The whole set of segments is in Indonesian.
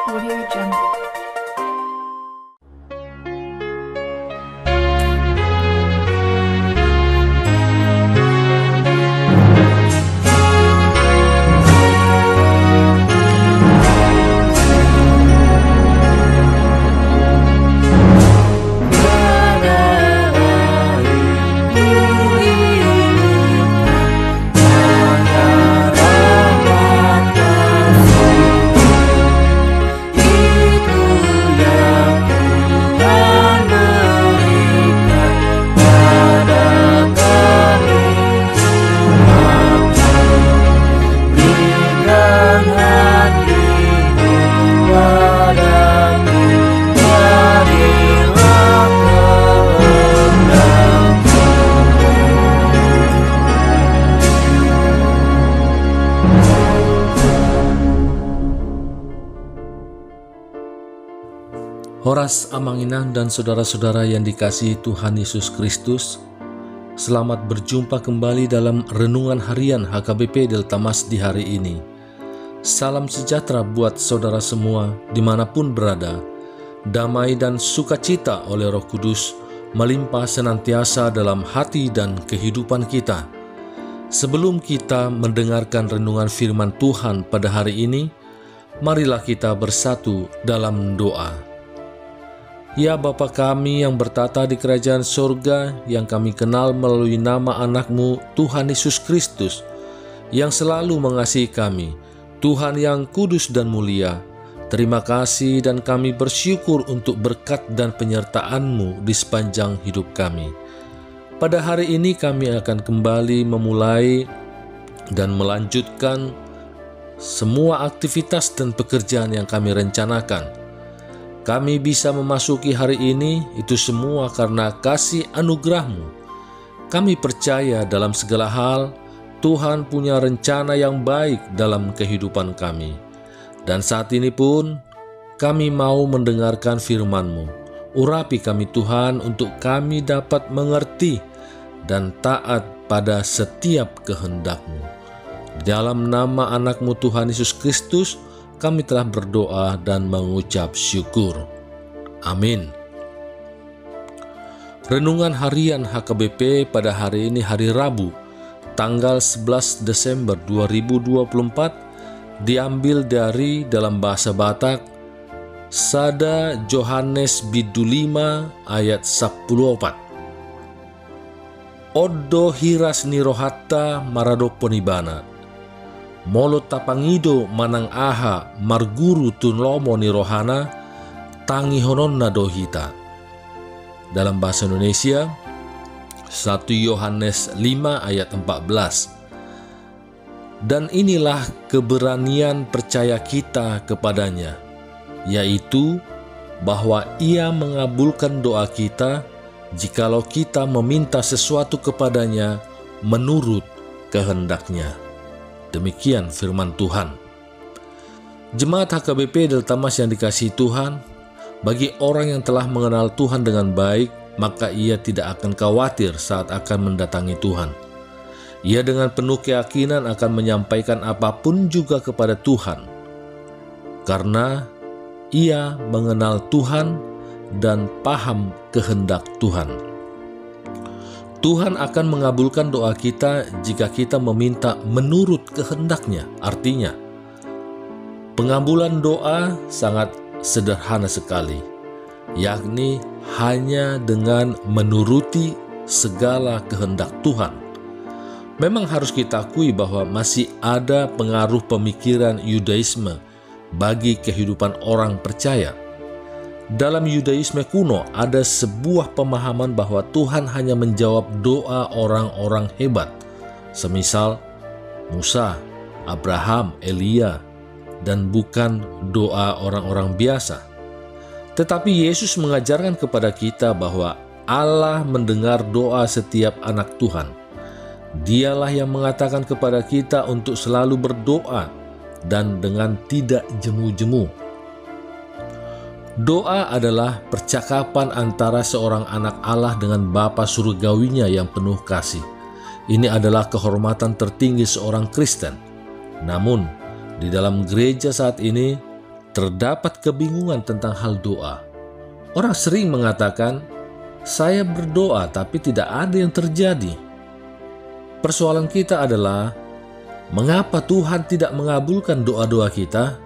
Audio Jungle. Horas Amanginang dan saudara-saudara yang dikasihi Tuhan Yesus Kristus, selamat berjumpa kembali dalam Renungan Harian HKBP Delta Mas di hari ini. Salam sejahtera buat saudara semua dimanapun berada. Damai dan sukacita oleh Roh Kudus melimpah senantiasa dalam hati dan kehidupan kita. Sebelum kita mendengarkan renungan firman Tuhan pada hari ini, marilah kita bersatu dalam doa. Ya Bapa kami yang bertata di kerajaan sorga, yang kami kenal melalui nama anak-Mu Tuhan Yesus Kristus, yang selalu mengasihi kami, Tuhan yang kudus dan mulia, terima kasih dan kami bersyukur untuk berkat dan penyertaan-Mu di sepanjang hidup kami. Pada hari ini kami akan kembali memulai dan melanjutkan semua aktivitas dan pekerjaan yang kami rencanakan. Kami bisa memasuki hari ini, itu semua karena kasih anugerah-Mu. Kami percaya dalam segala hal, Tuhan punya rencana yang baik dalam kehidupan kami. Dan saat ini pun, kami mau mendengarkan firman-Mu. Urapi kami Tuhan untuk kami dapat mengerti dan taat pada setiap kehendak-Mu. Dalam nama anak-Mu Tuhan Yesus Kristus, kami telah berdoa dan mengucap syukur. Amin. Renungan Harian HKBP pada hari ini hari Rabu, tanggal 11 Desember 2024, diambil dari dalam bahasa Batak, Sada Johannes Bidu 5 ayat 14. Oddo hiras nirohatta maradoponibana. Molo tapangido manang aha marguru tunlomo ni rohana tangi hononna dohita. Dalam bahasa Indonesia 1 Yohanes 5 ayat 14. Dan inilah keberanian percaya kita kepadanya, yaitu bahwa Ia mengabulkan doa kita jikalau kita meminta sesuatu kepadanya menurut kehendaknya. Demikian firman Tuhan. Jemaat HKBP Delta Mas yang dikasihi Tuhan, bagi orang yang telah mengenal Tuhan dengan baik, maka ia tidak akan khawatir saat akan mendatangi Tuhan. Ia dengan penuh keyakinan akan menyampaikan apapun juga kepada Tuhan, karena ia mengenal Tuhan dan paham kehendak Tuhan. Tuhan akan mengabulkan doa kita jika kita meminta menurut kehendaknya. Artinya, pengabulan doa sangat sederhana sekali, yakni hanya dengan menuruti segala kehendak Tuhan. Memang harus kita akui bahwa masih ada pengaruh pemikiran Yudaisme bagi kehidupan orang percaya. Dalam Yudaisme kuno ada sebuah pemahaman bahwa Tuhan hanya menjawab doa orang-orang hebat, semisal Musa, Abraham, Elia, dan bukan doa orang-orang biasa. Tetapi Yesus mengajarkan kepada kita bahwa Allah mendengar doa setiap anak Tuhan. Dialah yang mengatakan kepada kita untuk selalu berdoa dan dengan tidak jemu-jemu. Doa adalah percakapan antara seorang anak Allah dengan Bapa surgawinya yang penuh kasih. Ini adalah kehormatan tertinggi seorang Kristen. Namun, di dalam gereja saat ini, terdapat kebingungan tentang hal doa. Orang sering mengatakan, "Saya berdoa tapi tidak ada yang terjadi." Persoalan kita adalah, mengapa Tuhan tidak mengabulkan doa-doa kita?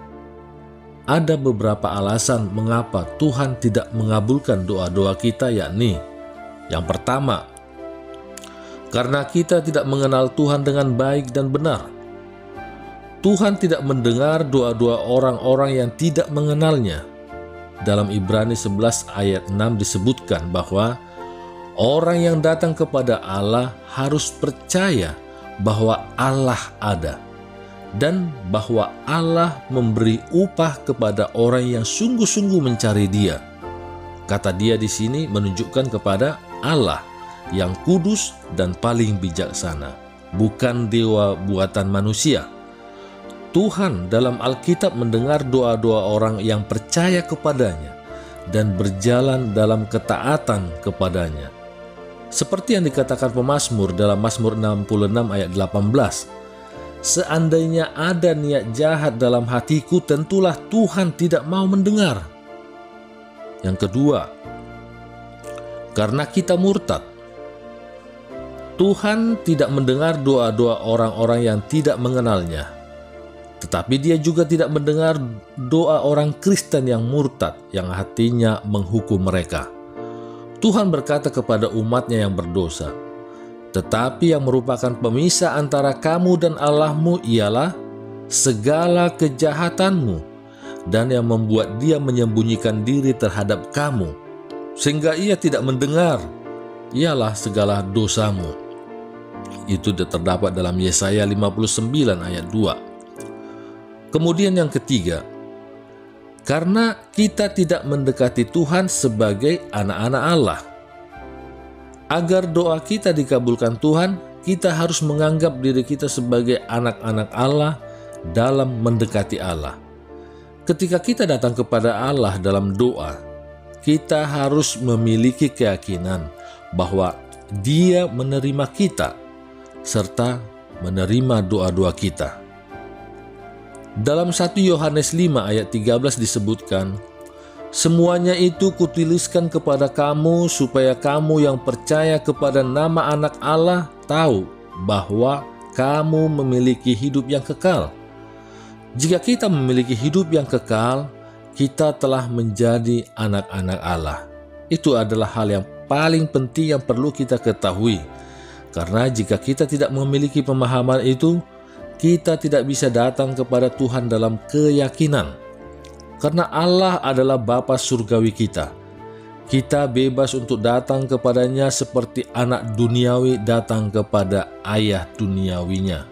Ada beberapa alasan mengapa Tuhan tidak mengabulkan doa-doa kita, yakni yang pertama, karena kita tidak mengenal Tuhan dengan baik dan benar. Tuhan tidak mendengar doa-doa orang-orang yang tidak mengenalnya. Dalam Ibrani 11 ayat 6 disebutkan bahwa orang yang datang kepada Allah harus percaya bahwa Allah ada dan bahwa Allah memberi upah kepada orang yang sungguh-sungguh mencari Dia. Kata Dia di sini menunjukkan kepada Allah yang kudus dan paling bijaksana, bukan dewa buatan manusia. Tuhan dalam Alkitab mendengar doa-doa orang yang percaya kepadanya dan berjalan dalam ketaatan kepadanya. Seperti yang dikatakan pemazmur dalam Mazmur 66 ayat 18, "Seandainya ada niat jahat dalam hatiku, tentulah Tuhan tidak mau mendengar." Yang kedua, karena kita murtad. Tuhan tidak mendengar doa-doa orang-orang yang tidak mengenalnya. Tetapi Dia juga tidak mendengar doa orang Kristen yang murtad, yang hatinya menghukum mereka. Tuhan berkata kepada umatnya yang berdosa, "Tetapi yang merupakan pemisah antara kamu dan Allahmu ialah segala kejahatanmu, dan yang membuat Dia menyembunyikan diri terhadap kamu, sehingga Ia tidak mendengar, ialah segala dosamu." Itu terdapat dalam Yesaya 59 ayat 2. Kemudian yang ketiga, karena kita tidak mendekati Tuhan sebagai anak-anak Allah. Agar doa kita dikabulkan Tuhan, kita harus menganggap diri kita sebagai anak-anak Allah dalam mendekati Allah. Ketika kita datang kepada Allah dalam doa, kita harus memiliki keyakinan bahwa Dia menerima kita serta menerima doa-doa kita. Dalam 1 Yohanes 5 ayat 13 disebutkan, "Semuanya itu kutuliskan kepada kamu supaya kamu yang percaya kepada nama anak Allah tahu bahwa kamu memiliki hidup yang kekal." Jika kita memiliki hidup yang kekal, kita telah menjadi anak-anak Allah. Itu adalah hal yang paling penting yang perlu kita ketahui. Karena jika kita tidak memiliki pemahaman itu, kita tidak bisa datang kepada Tuhan dalam keyakinan. Karena Allah adalah Bapa surgawi kita. Kita bebas untuk datang kepadanya seperti anak duniawi datang kepada ayah duniawinya.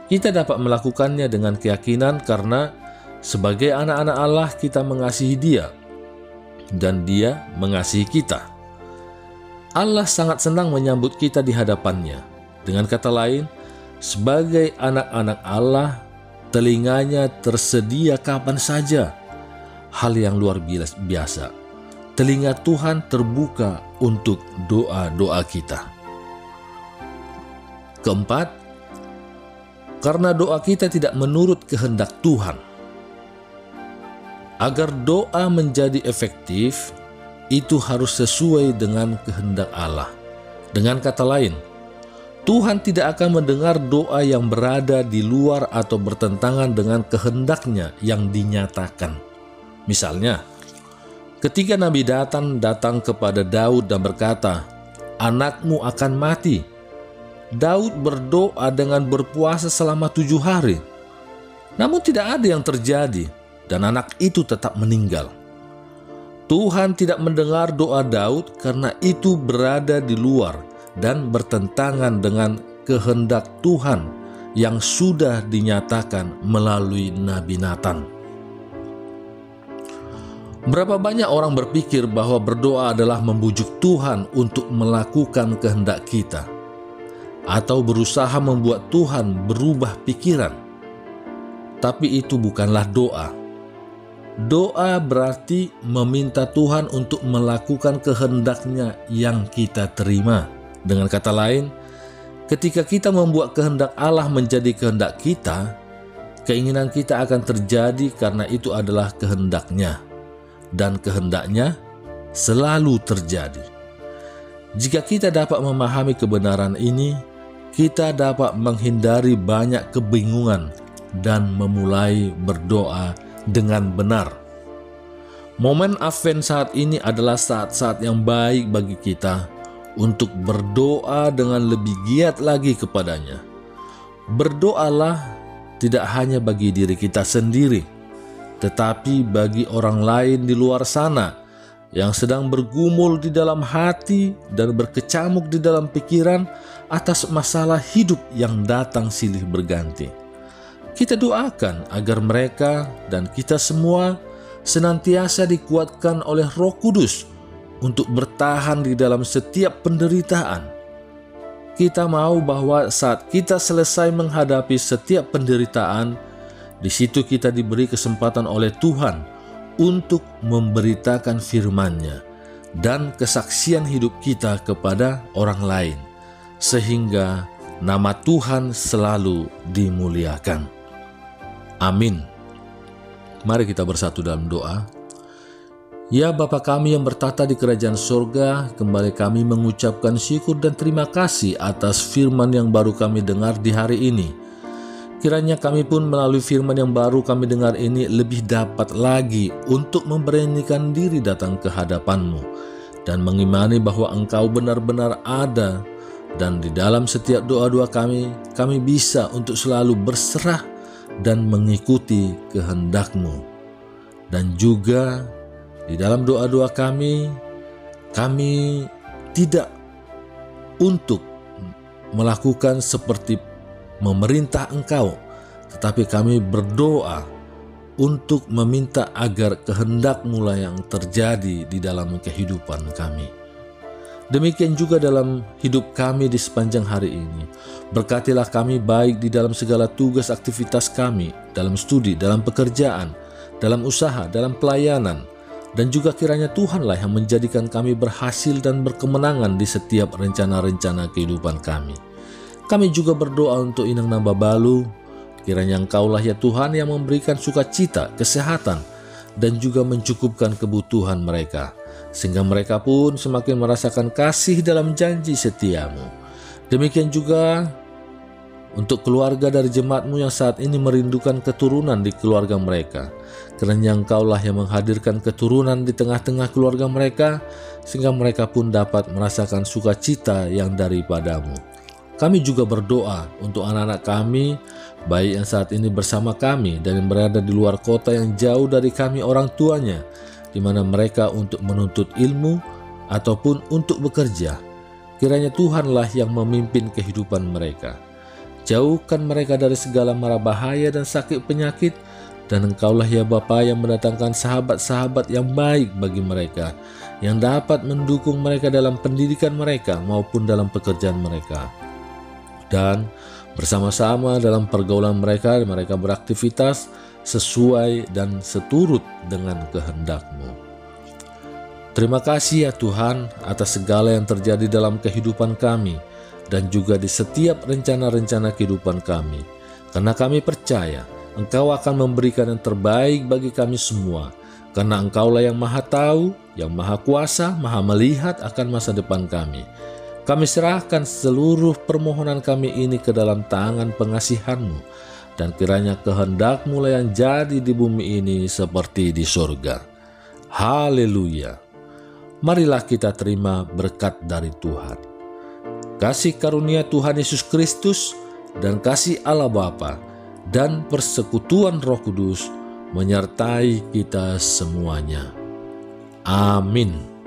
Kita dapat melakukannya dengan keyakinan karena sebagai anak-anak Allah kita mengasihi Dia dan Dia mengasihi kita. Allah sangat senang menyambut kita di hadapannya. Dengan kata lain, sebagai anak-anak Allah, telinganya tersedia kapan saja. Hal yang luar biasa. Telinga Tuhan terbuka untuk doa-doa kita. Keempat, karena doa kita tidak menurut kehendak Tuhan. Agar doa menjadi efektif, itu harus sesuai dengan kehendak Allah. Dengan kata lain, Tuhan tidak akan mendengar doa yang berada di luar atau bertentangan dengan kehendaknya yang dinyatakan. Misalnya, ketika Nabi datang kepada Daud dan berkata, "Anakmu akan mati." Daud berdoa dengan berpuasa selama 7 hari. Namun tidak ada yang terjadi dan anak itu tetap meninggal. Tuhan tidak mendengar doa Daud karena itu berada di luar dan bertentangan dengan kehendak Tuhan yang sudah dinyatakan melalui Nabi Nathan. Berapa banyak orang berpikir bahwa berdoa adalah membujuk Tuhan untuk melakukan kehendak kita, atau berusaha membuat Tuhan berubah pikiran. Tapi itu bukanlah doa. Doa berarti meminta Tuhan untuk melakukan kehendak-Nya yang kita terima. Dengan kata lain, ketika kita membuat kehendak Allah menjadi kehendak kita Keinginan kita akan terjadi karena itu adalah kehendak-Nya, dan kehendak-Nya selalu terjadi. Jika kita dapat memahami kebenaran ini, kita dapat menghindari banyak kebingungan dan memulai berdoa dengan benar. Momen Advent saat ini adalah saat-saat yang baik bagi kita untuk berdoa dengan lebih giat lagi kepada-Nya. Berdoalah tidak hanya bagi diri kita sendiri, tetapi bagi orang lain di luar sana yang sedang bergumul di dalam hati dan berkecamuk di dalam pikiran atas masalah hidup yang datang silih berganti. Kita doakan agar mereka dan kita semua senantiasa dikuatkan oleh Roh Kudus untuk bertahan di dalam setiap penderitaan. Kita mau bahwa saat kita selesai menghadapi setiap penderitaan, di situ kita diberi kesempatan oleh Tuhan untuk memberitakan firman-Nya dan kesaksian hidup kita kepada orang lain, sehingga nama Tuhan selalu dimuliakan. Amin. Mari kita bersatu dalam doa. Ya Bapa kami yang bertata di kerajaan surga, kembali kami mengucapkan syukur dan terima kasih atas firman yang baru kami dengar di hari ini. Kiranya kami pun melalui firman yang baru kami dengar ini lebih dapat lagi untuk memberanikan diri datang ke hadapan-Mu dan mengimani bahwa Engkau benar-benar ada, dan di dalam setiap doa-doa kami bisa untuk selalu berserah dan mengikuti kehendak-Mu. Dan juga di dalam doa-doa kami tidak untuk melakukan seperti memerintah Engkau, tetapi kami berdoa untuk meminta agar kehendak-Mu lah yang terjadi di dalam kehidupan kami. Demikian juga dalam hidup kami di sepanjang hari ini. Berkatilah kami baik di dalam segala tugas aktivitas kami, dalam studi, dalam pekerjaan, dalam usaha, dalam pelayanan, dan juga kiranya Tuhanlah yang menjadikan kami berhasil dan berkemenangan di setiap rencana-rencana kehidupan kami. Kami juga berdoa untuk Inang Nambabalu, kiranya Engkaulah ya Tuhan yang memberikan sukacita, kesehatan, dan juga mencukupkan kebutuhan mereka, sehingga mereka pun semakin merasakan kasih dalam janji setia-Mu. Demikian juga untuk keluarga dari jemaat-Mu yang saat ini merindukan keturunan di keluarga mereka. Kiranya Engkaulah yang menghadirkan keturunan di tengah-tengah keluarga mereka, sehingga mereka pun dapat merasakan sukacita yang daripada-Mu. Kami juga berdoa untuk anak-anak kami, baik yang saat ini bersama kami dan yang berada di luar kota yang jauh dari kami orang tuanya, di mana mereka untuk menuntut ilmu ataupun untuk bekerja. Kiranya Tuhanlah yang memimpin kehidupan mereka. Jauhkan mereka dari segala mara bahaya dan sakit penyakit, dan Engkaulah ya Bapa yang mendatangkan sahabat-sahabat yang baik bagi mereka, yang dapat mendukung mereka dalam pendidikan mereka maupun dalam pekerjaan mereka. Dan bersama-sama dalam pergaulan mereka beraktivitas sesuai dan seturut dengan kehendak-Mu. Terima kasih ya Tuhan atas segala yang terjadi dalam kehidupan kami dan juga di setiap rencana-rencana kehidupan kami. Karena kami percaya Engkau akan memberikan yang terbaik bagi kami semua. Karena Engkaulah yang Maha Tahu, yang Maha Kuasa, Maha Melihat akan masa depan kami. Kami serahkan seluruh permohonan kami ini ke dalam tangan pengasihan-Mu, dan kiranya kehendak-Mu lah yang jadi di bumi ini seperti di surga. Haleluya. Marilah kita terima berkat dari Tuhan. Kasih karunia Tuhan Yesus Kristus dan kasih Allah Bapa dan persekutuan Roh Kudus menyertai kita semuanya. Amin.